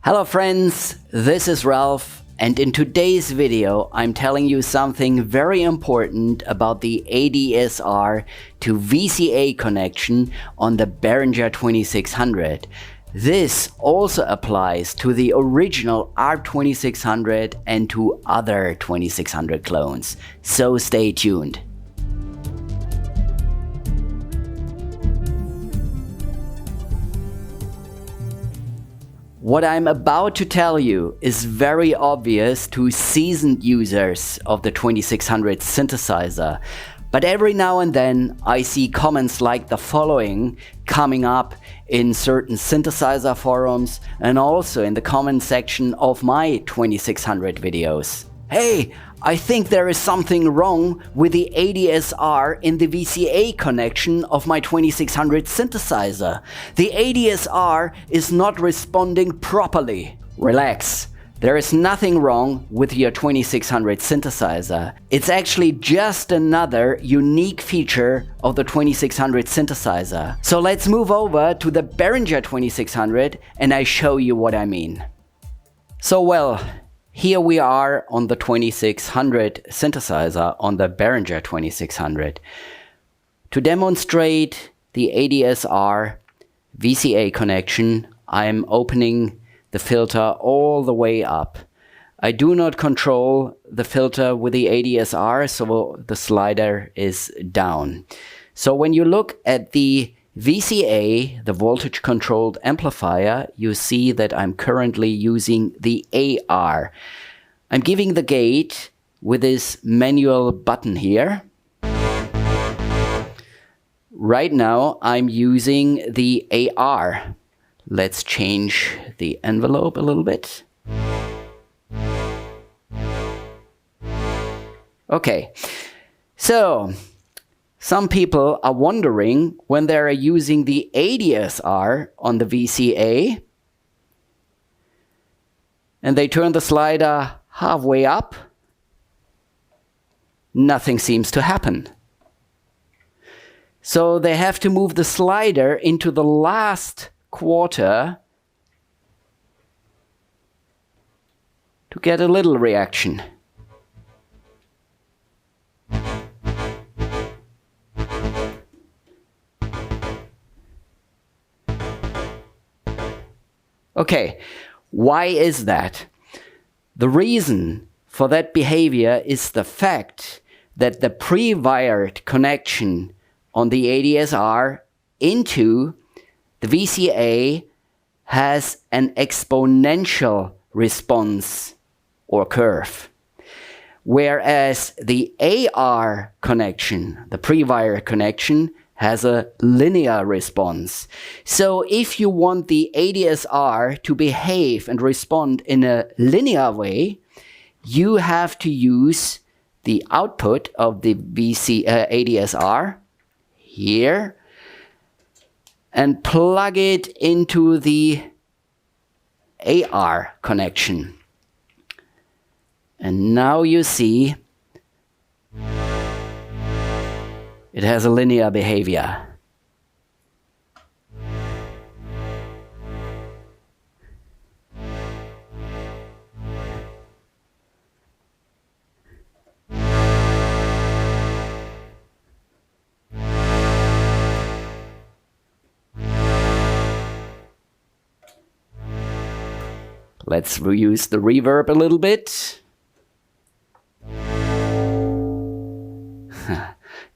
Hello friends, this is Ralph, and in today's video I'm telling you something very important about the ADSR to VCA connection on the Behringer 2600. This also applies to the original ARP 2600 and to other 2600 clones, so stay tuned. What I'm about to tell you is very obvious to seasoned users of the 2600 synthesizer, but every now and then I see comments like the following coming up in certain synthesizer forums and also in the comment section of my 2600 videos. Hey, I think there is something wrong with the ADSR in the VCA connection of my 2600 synthesizer. The ADSR is not responding properly. Relax. There is nothing wrong with your 2600 synthesizer. It's actually just another unique feature of the 2600 synthesizer. So let's move over to the Behringer 2600 and I show you what I mean. So well, here we are on the 2600 synthesizer on the Behringer 2600. To demonstrate the ADSR VCA connection, I'm opening the filter all the way up. I do not control the filter with the ADSR, so the slider is down. So when you look at the VCA, the voltage controlled amplifier, you see that I'm currently using the AR. I'm giving the gate with this manual button here. Right now I'm using the AR. Let's change the envelope a little bit. Okay, so some people are wondering when they are using the ADSR on the VCA and they turn the slider halfway up, nothing seems to happen. So they have to move the slider into the last quarter to get a little reaction. Okay, why is that? The reason for that behavior is the fact that the pre-wired connection on the ADSR into the VCA has an exponential response or curve. Whereas the AR connection, the pre-wired connection, has a linear response. So if you want the ADSR to behave and respond in a linear way, you have to use the output of the ADSR here and plug it into the AR connection. And now you see it has a linear behavior. Let's use the reverb a little bit.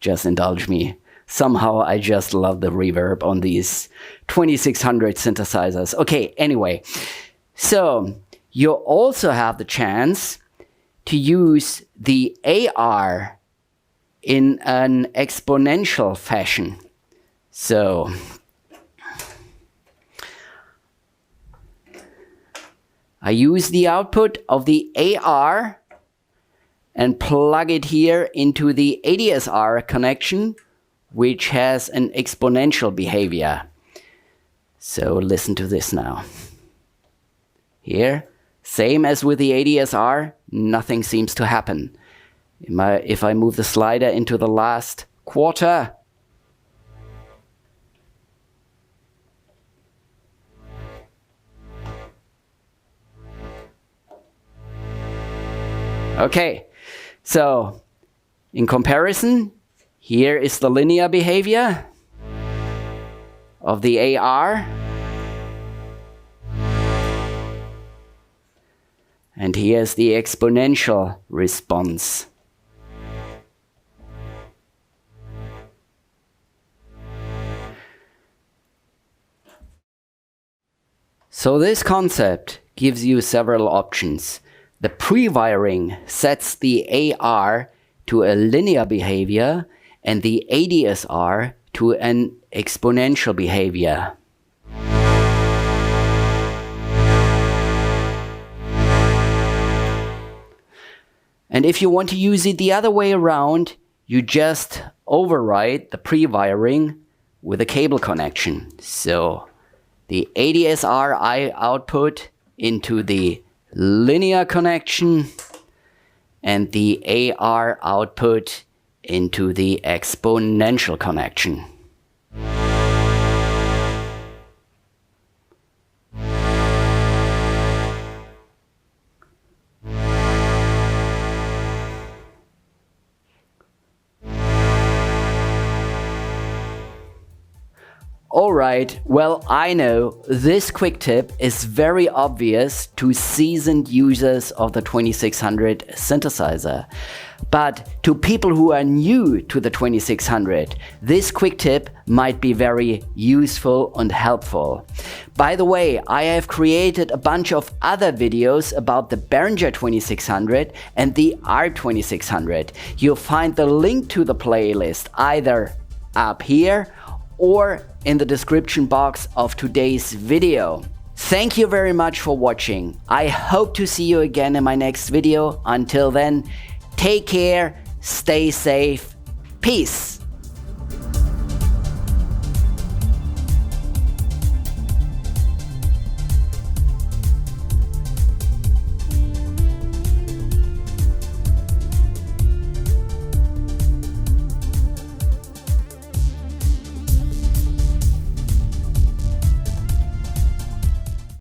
Just indulge me. Somehow I just love the reverb on these 2600 synthesizers. Okay, anyway. So you also have the chance to use the AR in an exponential fashion. So I use the output of the AR and plug it here into the ADSR connection, which has an exponential behavior. So listen to this now. Here, same as with the ADSR, nothing seems to happen. If I move the slider into the last quarter, Okay, so in comparison, here is the linear behavior of the AR. And here's the exponential response. So this concept gives you several options. The pre-wiring sets the AR to a linear behavior and the ADSR to an exponential behavior. And if you want to use it the other way around, you just override the pre-wiring with a cable connection. So the ADSR output into the linear connection and the AR output into the exponential connection. Alright, well, I know this quick tip is very obvious to seasoned users of the 2600 synthesizer. But to people who are new to the 2600, this quick tip might be very useful and helpful. By the way, I have created a bunch of other videos about the Behringer 2600 and the ARP 2600. You'll find the link to the playlist either up here or in the description box of today's video. Thank you very much for watching. I hope to see you again in my next video. Until then, take care, stay safe, peace.